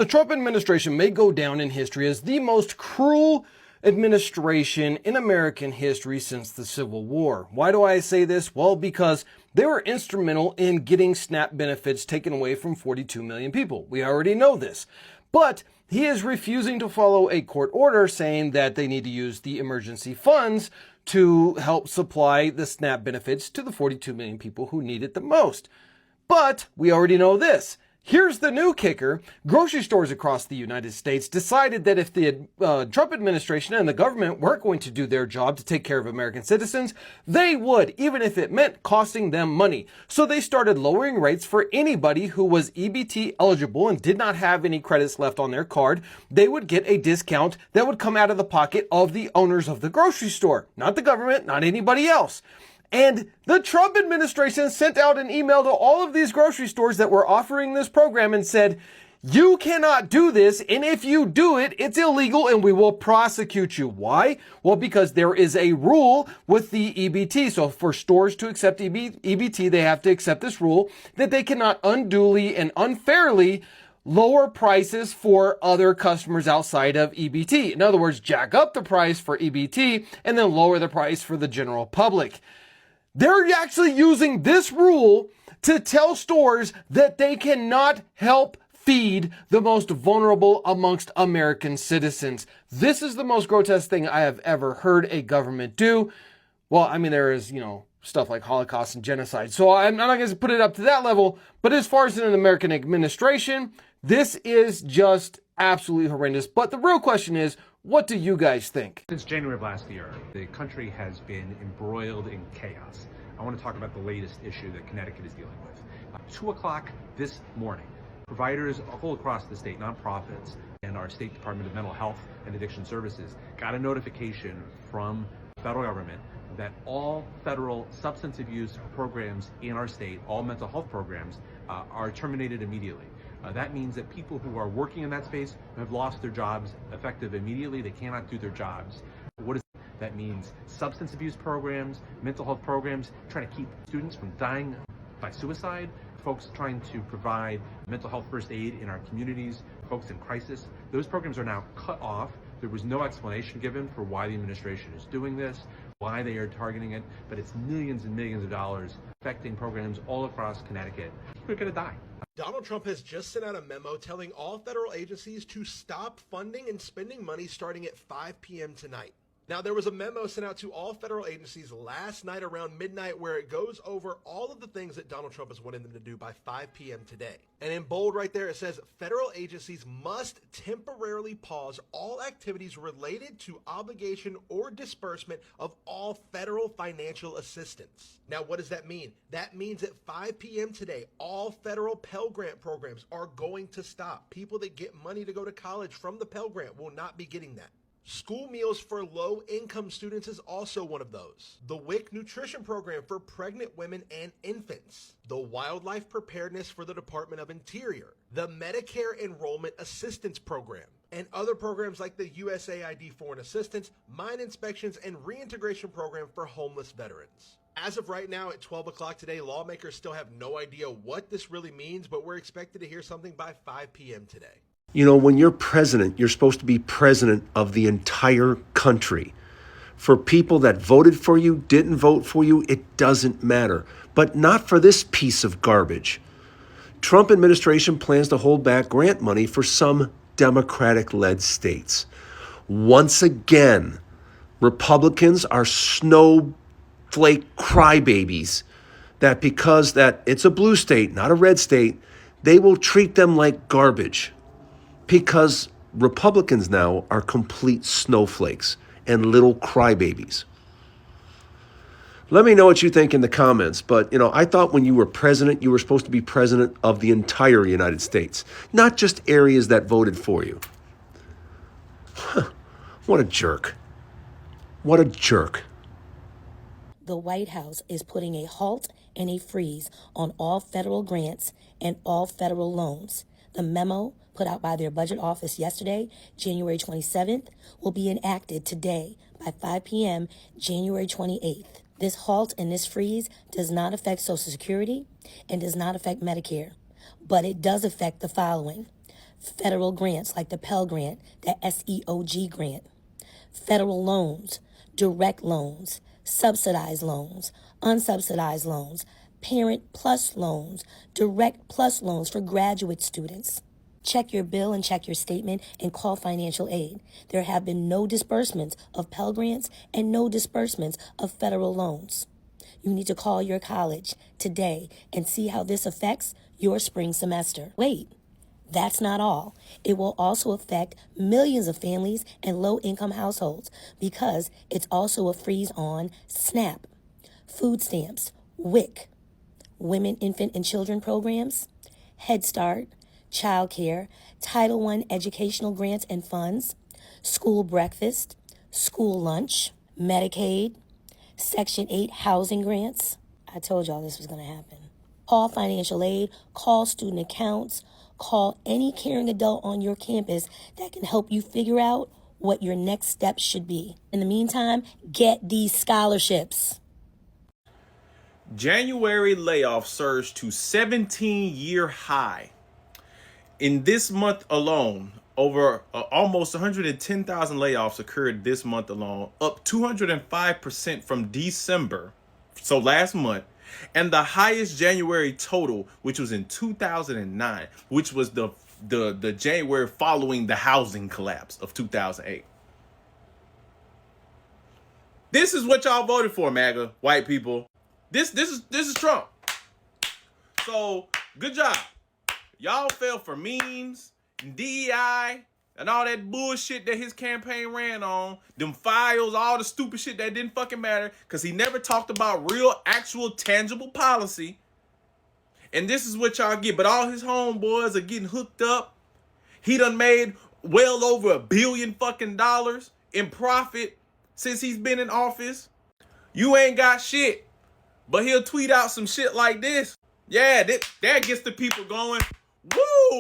The Trump administration may go down in history as the most cruel administration in American history since the Civil War. Why do I say this? Well, because they were instrumental in getting SNAP benefits taken away from 42 million people. We already know this. But he is refusing to follow a court order saying that they need to use the emergency funds to help supply the SNAP benefits to the 42 million people who need it the most. But we already know this. Here's the new kicker. Grocery stores across the United States decided that if the Trump administration and the government weren't going to do their job to take care of American citizens, they would, even if it meant costing them money. So they started lowering rates for anybody who was EBT eligible and did not have any credits left on their card. They would get a discount that would come out of the pocket of the owners of the grocery store, not the government, not anybody else. And the Trump administration sent out an email to all of these grocery stores that were offering this program and said, you cannot do this, and if you do it, it's illegal and we will prosecute you. Why? Well, because there is a rule with the EBT. So for stores to accept EBT, they have to accept this rule that they cannot unduly and unfairly lower prices for other customers outside of EBT. In other words, jack up the price for EBT and then lower the price for the general public. They're actually using this rule to tell stores that they cannot help feed the most vulnerable amongst American citizens. This is the most grotesque thing I have ever heard a government do. Well, I mean, there is, stuff like Holocaust and genocide. So I'm not going to put it up to that level. But as far as in an American administration, this is just absolutely horrendous. But the real question is, what do you guys think? Since January of last year, the country has been embroiled in chaos. I want to talk about the latest issue that Connecticut is dealing with. 2 o'clock this morning, providers all across the state, nonprofits, and our State Department of Mental Health and Addiction Services got a notification from the federal government that all federal substance abuse programs in our state, all mental health programs, are terminated immediately. That means that people who are working in that space have lost their jobs effective immediately. They cannot do their jobs. What does that means? Substance abuse programs, mental health programs, trying to keep students from dying by suicide, folks trying to provide mental health first aid in our communities, folks in crisis. Those programs are now cut off. There was no explanation given for why the administration is doing this, why they are targeting it, but it's millions and millions of dollars affecting programs all across Connecticut. People are going to die. Donald Trump has just sent out a memo telling all federal agencies to stop funding and spending money starting at 5 p.m. tonight. Now, there was a memo sent out to all federal agencies last night around midnight where it goes over all of the things that Donald Trump has wanted them to do by 5 p.m. today. And in bold right there, it says federal agencies must temporarily pause all activities related to obligation or disbursement of all federal financial assistance. Now, what does that mean? That means at 5 p.m. today, all federal Pell Grant programs are going to stop. People that get money to go to college from the Pell Grant will not be getting that. School meals for low-income students is also one of those. The WIC nutrition program for pregnant women and infants. The wildlife preparedness for the Department of Interior. The Medicare Enrollment Assistance Program. And other programs like the USAID Foreign Assistance, mine inspections, and reintegration program for homeless veterans. As of right now at 12 o'clock today, lawmakers still have no idea what this really means, but we're expected to hear something by 5 p.m. today. When you're president, you're supposed to be president of the entire country. For people that voted for you, didn't vote for you, it doesn't matter. But not for this piece of garbage. Trump administration plans to hold back grant money for some Democratic-led states. Once again, Republicans are snowflake crybabies that because that it's a blue state, not a red state, they will treat them like garbage. Because Republicans now are complete snowflakes and little crybabies. Let me know what you think in the comments. But, I thought when you were president, you were supposed to be president of the entire United States, not just areas that voted for you. What a jerk. What a jerk. The White House is putting a halt and a freeze on all federal grants and all federal loans. The memo put out by their budget office yesterday, January 27th, will be enacted today by 5 p.m., January 28th. This halt and this freeze does not affect Social Security and does not affect Medicare, but it does affect the following. Federal grants like the Pell Grant, the SEOG grant. Federal loans, direct loans, subsidized loans, unsubsidized loans, parent plus loans, direct plus loans for graduate students. Check your bill and check your statement and call financial aid. There have been no disbursements of Pell Grants and no disbursements of federal loans. You need to call your college today and see how this affects your spring semester. Wait, that's not all. It will also affect millions of families and low-income households because it's also a freeze on SNAP, food stamps, WIC, Women, Infant, and Children programs, Head Start, child care, Title I educational grants and funds, school breakfast, school lunch, Medicaid, Section 8 housing grants. I told y'all this was going to happen. Call financial aid, call student accounts, call any caring adult on your campus that can help you figure out what your next steps should be. In the meantime, get these scholarships. January layoffs surged to 17-year high. In this month alone, over almost 110,000 layoffs occurred this month alone, up 205% from December, so last month, and the highest January total, which was in 2009, which was the January following the housing collapse of 2008. This is what y'all voted for, MAGA, white people. This is Trump. So, good job. Y'all fell for memes and DEI and all that bullshit that his campaign ran on. Them files, all the stupid shit that didn't fucking matter because he never talked about real, actual, tangible policy. And this is what y'all get. But all his homeboys are getting hooked up. He done made well over $1 billion fucking dollars in profit since he's been in office. You ain't got shit. But he'll tweet out some shit like this. Yeah, that gets the people going.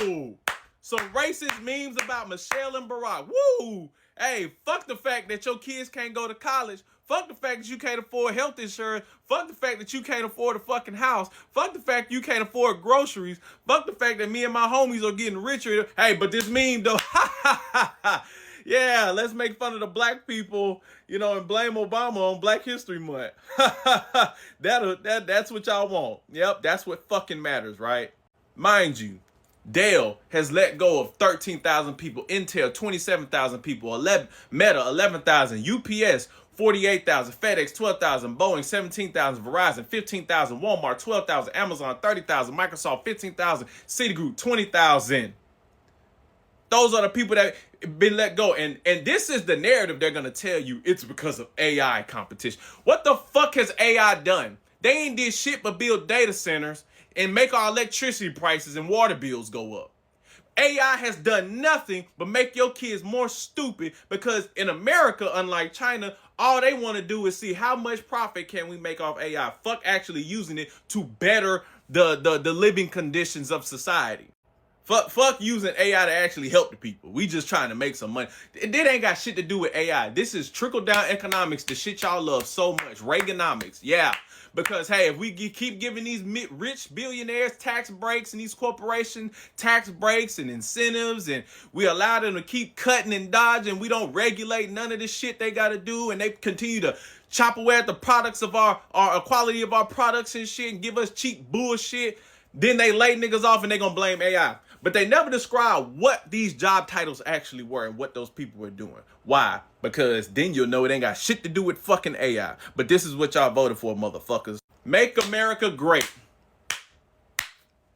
Woo! Some racist memes about Michelle and Barack. Woo! Hey, fuck the fact that your kids can't go to college. Fuck the fact that you can't afford health insurance. Fuck the fact that you can't afford a fucking house. Fuck the fact you can't afford groceries. Fuck the fact that me and my homies are getting richer. Hey, but this meme though, ha ha ha ha. Yeah, let's make fun of the black people, you know, and blame Obama on Black History Month. That's what y'all want. Yep, that's what fucking matters, right? Mind you, Dell has let go of 13,000 people, Intel 27,000 people, Meta 11,000, UPS 48,000, FedEx 12,000, Boeing 17,000, Verizon 15,000, Walmart 12,000, Amazon 30,000, Microsoft 15,000, Citigroup 20,000. Those are the people that been let go. And this is the narrative they're going to tell you it's because of AI competition. What the fuck has AI done? They ain't did shit but build data centers and make our electricity prices and water bills go up. AI has done nothing but make your kids more stupid because in America, unlike China, all they want to do is see how much profit can we make off AI. Fuck actually using it to better the living conditions of society. Fuck using AI to actually help the people. We just trying to make some money. It ain't got shit to do with AI. This is trickle-down economics, the shit y'all love so much. Reaganomics, yeah. Because, hey, if we keep giving these rich billionaires tax breaks and these corporation tax breaks and incentives and we allow them to keep cutting and dodging, we don't regulate none of this shit they got to do, and they continue to chop away at the products of our quality of our products and shit and give us cheap bullshit, then they lay niggas off and they gonna blame AI. But they never describe what these job titles actually were and what those people were doing. Why? Because then you'll know it ain't got shit to do with fucking AI. But this is what y'all voted for, motherfuckers. Make America great.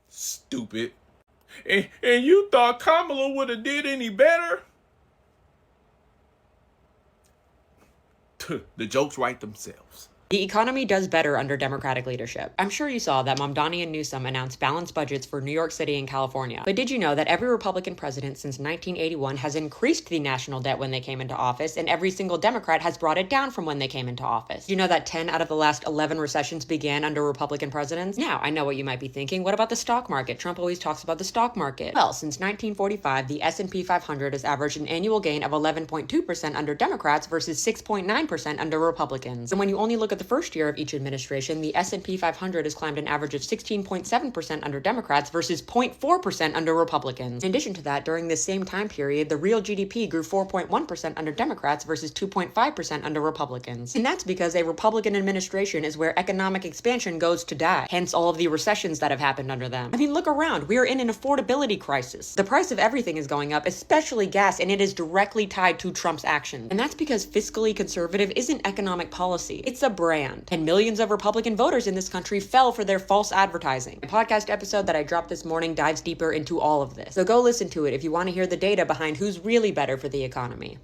Stupid. And you thought Kamala would have did any better? The jokes write themselves. The economy does better under Democratic leadership. I'm sure you saw that Mamdani and Newsom announced balanced budgets for New York City and California. But did you know that every Republican president since 1981 has increased the national debt when they came into office, and every single Democrat has brought it down from when they came into office? Do you know that 10 out of the last 11 recessions began under Republican presidents? Now, I know what you might be thinking. What about the stock market? Trump always talks about the stock market. Well, since 1945, the S&P 500 has averaged an annual gain of 11.2% under Democrats versus 6.9% under Republicans. And when you only look at the the first year of each administration, the S&P 500 has climbed an average of 16.7% under Democrats versus 0.4% under Republicans. In addition to that, during this same time period, the real GDP grew 4.1% under Democrats versus 2.5% under Republicans. And that's because a Republican administration is where economic expansion goes to die, hence all of the recessions that have happened under them. I mean, look around. We are in an affordability crisis. The price of everything is going up, especially gas, and it is directly tied to Trump's actions. And that's because fiscally conservative isn't economic policy. It's a brand. And millions of Republican voters in this country fell for their false advertising. The podcast episode that I dropped this morning dives deeper into all of this. So go listen to it if you want to hear the data behind who's really better for the economy.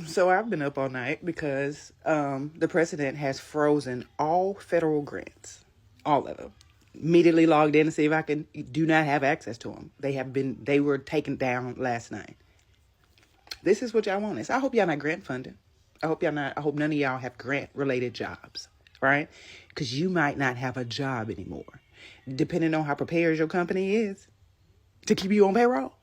So I've been up all night because the president has frozen all federal grants. All of them. Immediately logged in to see if I do not have access to them. They were taken down last night. This is what y'all want. I hope y'all not grant funded. I hope none of y'all have grant related jobs, right? Because you might not have a job anymore, depending on how prepared your company is to keep you on payroll.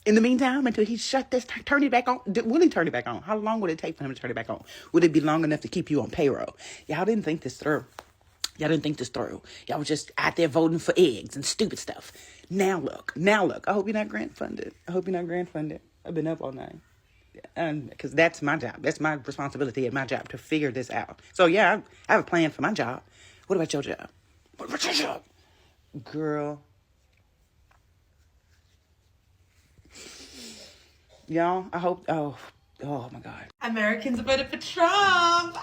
In the meantime, until he turn it back on, will he turn it back on? How long would it take for him to turn it back on? Would it be long enough to keep you on payroll? Y'all didn't think this through. Y'all were just out there voting for eggs and stupid stuff. Now look. I hope you're not grant funded. I've been up all night. And because that's my job. That's my responsibility at my job to figure this out. So yeah, I have a plan for my job. What about your job? Girl. Y'all, I hope, oh my God. Americans voted for Trump.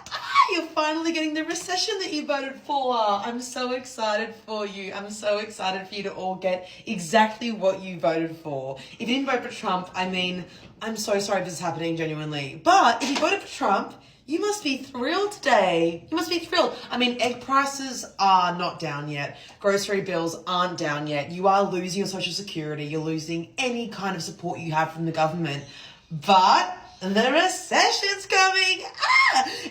You're finally getting the recession that you voted for. I'm so excited for you. I'm so excited for you to all get exactly what you voted for. If you didn't vote for Trump, I mean, I'm so sorry if this is happening, genuinely. But if you voted for Trump, you must be thrilled today. You must be thrilled. I mean, egg prices are not down yet. Grocery bills aren't down yet. You are losing your Social Security. You're losing any kind of support you have from the government. But the recession's coming.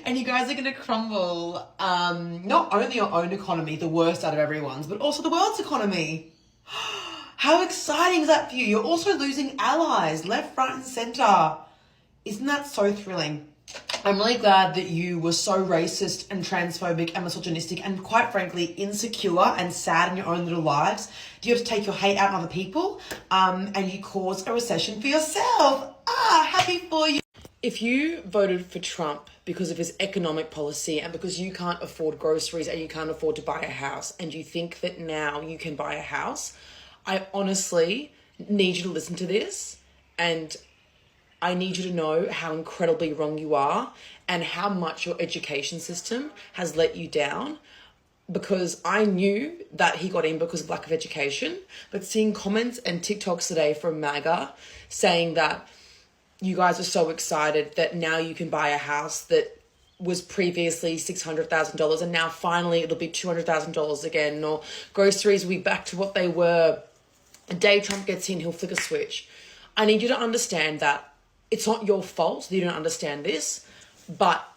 And you guys are going to crumble. Not only your own economy, the worst out of everyone's, but also the world's economy. How exciting is that for you? You're also losing allies left, right, and center. Isn't that so thrilling? I'm really glad that you were so racist and transphobic and misogynistic and quite frankly insecure and sad in your own little lives. You have to take your hate out on other people and you caused a recession for yourself. Happy for you. If you voted for Trump because of his economic policy and because you can't afford groceries and you can't afford to buy a house and you think that now you can buy a house, I honestly need you to listen to this and I need you to know how incredibly wrong you are and how much your education system has let you down, because I knew that he got in because of lack of education, but seeing comments and TikToks today from MAGA saying that you guys are so excited that now you can buy a house that was previously $600,000 and now finally it'll be $200,000 again, or groceries will be back to what they were. The day Trump gets in, he'll flick a switch. I need you to understand that it's not your fault that you don't understand this, but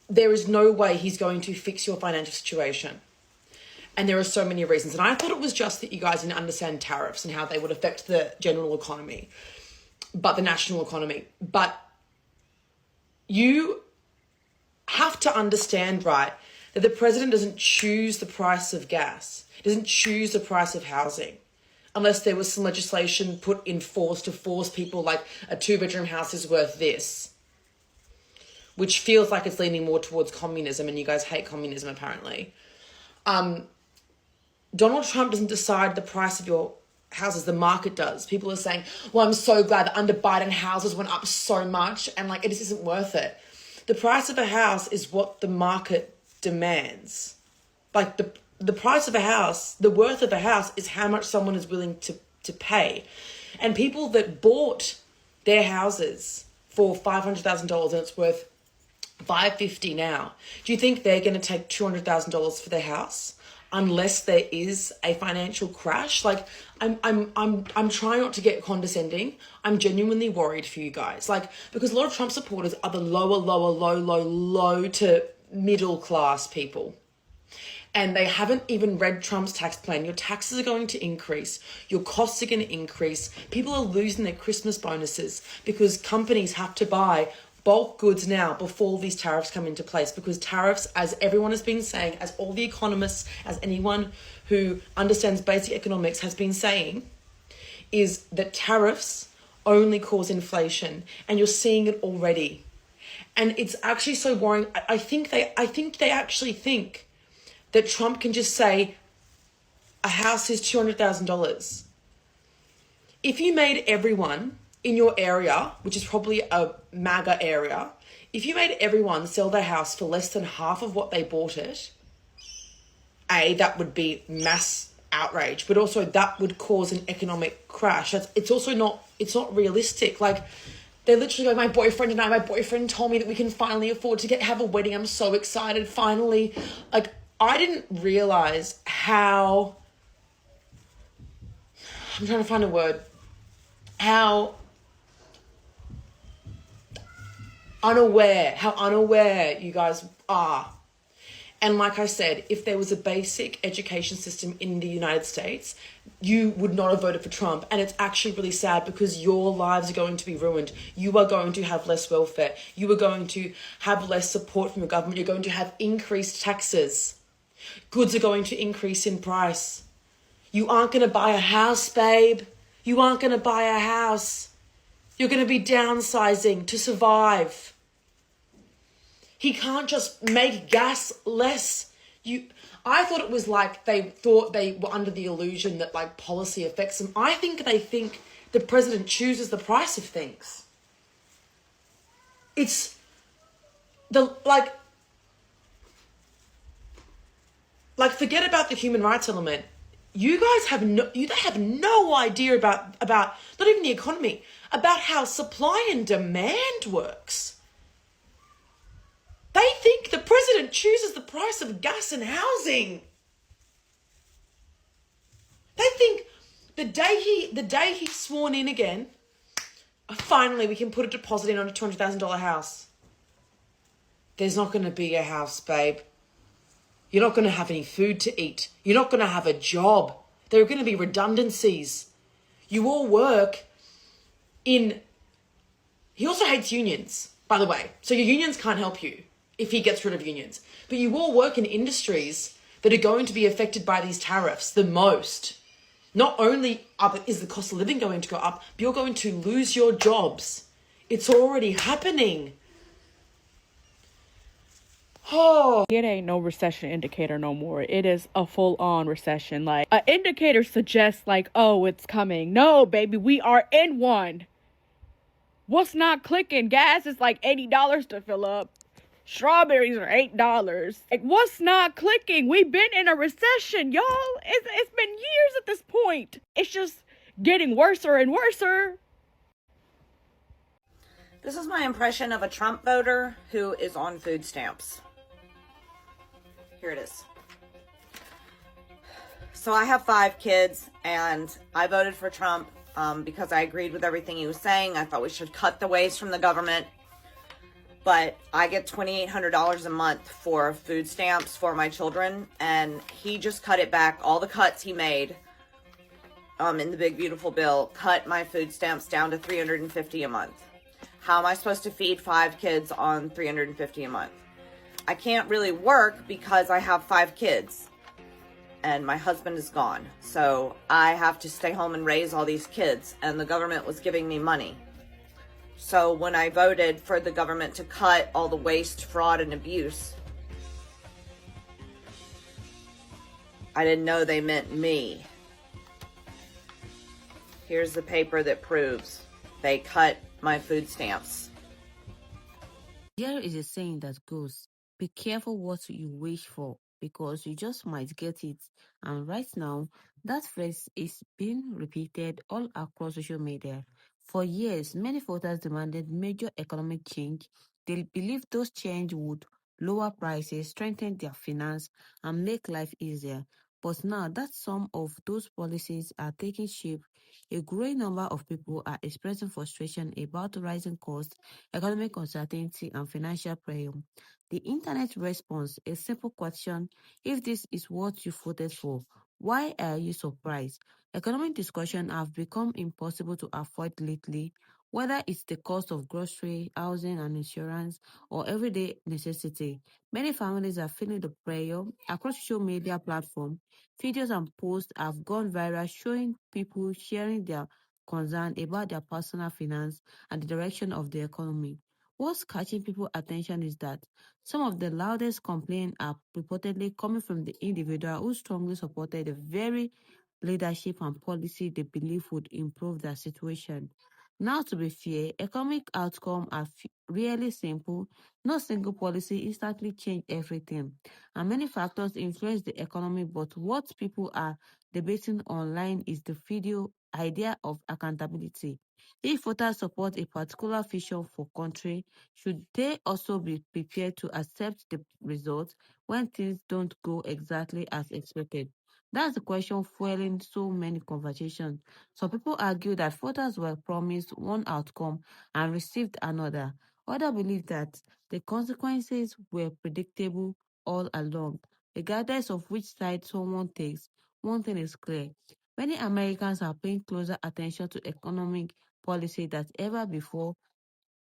there is no way he's going to fix your financial situation. And there are so many reasons. And I thought it was just that you guys didn't understand tariffs and how they would affect the general economy, but the national economy. But you have to understand, right, that the president doesn't choose the price of gas. He doesn't choose the price of housing. Unless there was some legislation put in force to force people, like a 2-bedroom house is worth this. Which feels like it's leaning more towards communism, and you guys hate communism apparently. Donald Trump doesn't decide the price of your houses, the market does. People are saying, well, I'm so glad that under Biden houses went up so much, and like it just isn't worth it. The price of a house is what the market demands. Like the price of a house, the worth of a house is how much someone is willing to pay. And people that bought their houses for $500,000 and it's worth $550,000 now, do you think they're going to take $200,000 for their house unless there is a financial crash? Like I'm trying not to get condescending. I'm genuinely worried for you guys. Like, because a lot of Trump supporters are the low to middle class people. And they haven't even read Trump's tax plan. Your taxes are going to increase. Your costs are going to increase. People are losing their Christmas bonuses because companies have to buy bulk goods now before these tariffs come into place, because tariffs, as everyone has been saying, as all the economists, as anyone who understands basic economics has been saying, is that tariffs only cause inflation, and you're seeing it already. And it's actually so worrying. I think they actually think that Trump can just say a house is $200,000. If you made everyone in your area, which is probably a MAGA area, if you made everyone sell their house for less than half of what they bought it, that would be mass outrage, but also that would cause an economic crash. It's not realistic. Like, they're literally going, my boyfriend told me that we can finally afford to have a wedding. I'm so excited, finally. Like, I didn't realize how, I'm trying to find a word, how unaware you guys are. And like I said, if there was a basic education system in the United States, you would not have voted for Trump. And it's actually really sad, because your lives are going to be ruined. You are going to have less welfare. You are going to have less support from your government. You're going to have increased taxes. Goods are going to increase in price. You aren't going to buy a house, babe. You aren't going to buy a house. You're going to be downsizing to survive. He can't just make gas less. I thought it was like they thought they were under the illusion that like policy affects them. I think they think the president chooses the price of things. It's the like forget about the human rights element. You guys have no idea about not even the economy, about how supply and demand works. They think the president chooses the price of gas and housing. They think the day he's sworn in again, finally we can put a deposit in on a $200,000 house. There's not going to be a house, babe. You're not going to have any food to eat. You're not going to have a job. There are going to be redundancies. You all work in... He also hates unions, by the way. So your unions can't help you if he gets rid of unions. But you all work in industries that are going to be affected by these tariffs the most. Not only is the cost of living going to go up, but you're going to lose your jobs. It's already happening. Oh. It ain't no recession indicator no more. It is a full-on recession. Like, an indicator suggests like, oh, it's coming. No, baby, we are in one. What's not clicking? Gas is like $80 to fill up. Strawberries are $8. Like, what's not clicking? We've been in a recession, y'all. It's been years at this point. It's just getting worser and worser. This is my impression of a Trump voter who is on food stamps. Here it is. So I have 5 kids, and I voted for Trump because I agreed with everything he was saying. I thought we should cut the waste from the government. But I get $2,800 a month for food stamps for my children, and he just cut it back. All the cuts he made in the big beautiful bill cut my food stamps down to $350 a month. How am I supposed to feed 5 kids on $350 a month? I can't really work because I have 5 kids and my husband is gone. So I have to stay home and raise all these kids, and the government was giving me money. So when I voted for the government to cut all the waste, fraud, and abuse, I didn't know they meant me. Here's the paper that proves they cut my food stamps. There is a saying that goes, be careful what you wish for, because you just might get it. And right now, that phrase is being repeated all across social media. For years, many voters demanded major economic change. They believed those changes would lower prices, strengthen their finance, and make life easier. But now that some of those policies are taking shape, a growing number of people are expressing frustration about rising costs, economic uncertainty, and financial pressure. The internet response, a simple question: if this is what you voted for, Why are you surprised? Economic discussion have become impossible to avoid lately, whether it's the cost of grocery, housing and insurance, or everyday necessity. Many families are feeling the pressure. Across social media platforms, videos and posts have gone viral showing people sharing their concern about their personal finance and the direction of the economy. What's catching people's attention is that some of the loudest complaints are reportedly coming from the individual who strongly supported the very leadership and policy they believe would improve their situation. Now, to be fair, economic outcomes are really simple. No single policy instantly change everything, and many factors influence the economy. But what people are debating online is the video idea of accountability. If voters support a particular vision for country, should they also be prepared to accept the results when things don't go exactly as expected? That's the question fueling so many conversations. Some people argue that voters were promised one outcome and received another. Others believe that the consequences were predictable all along. Regardless of which side someone takes, one thing is clear. Many Americans are paying closer attention to economic policy than ever before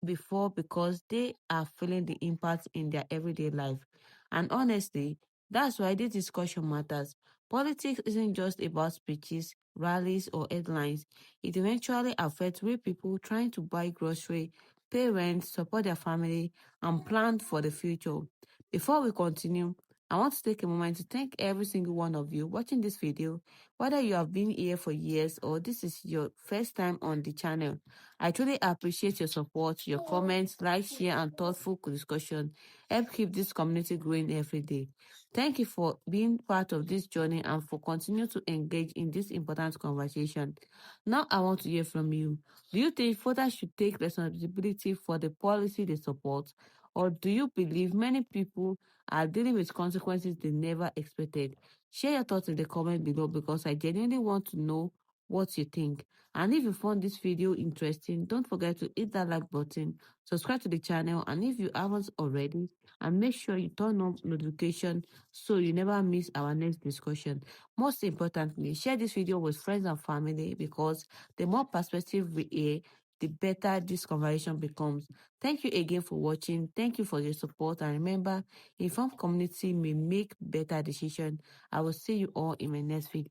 because they are feeling the impact in their everyday life. And honestly, that's why this discussion matters. Politics isn't just about speeches, rallies, or headlines. It eventually affects real people trying to buy grocery, pay rent, support their family, and plan for the future. Before we continue, I want to take a moment to thank every single one of you watching this video, whether you have been here for years or this is your first time on the channel. I truly appreciate your support, your comments, like, share, and thoughtful discussion. Help keep this community growing every day. Thank you for being part of this journey and for continuing to engage in this important conversation. Now I want to hear from you. Do you think voters should take responsibility for the policy they support? Or do you believe many people are dealing with consequences they never expected? Share your thoughts in the comment below because I genuinely want to know what you think. And if you found this video interesting, don't forget to hit that like button, subscribe to the channel, and if you haven't already, and make sure you turn on notification so you never miss our next discussion. Most importantly, share this video with friends and family because the more perspective we hear, the better this conversation becomes. Thank you again for watching. Thank you for your support. And remember, informed community may make better decisions. I will see you all in my next video.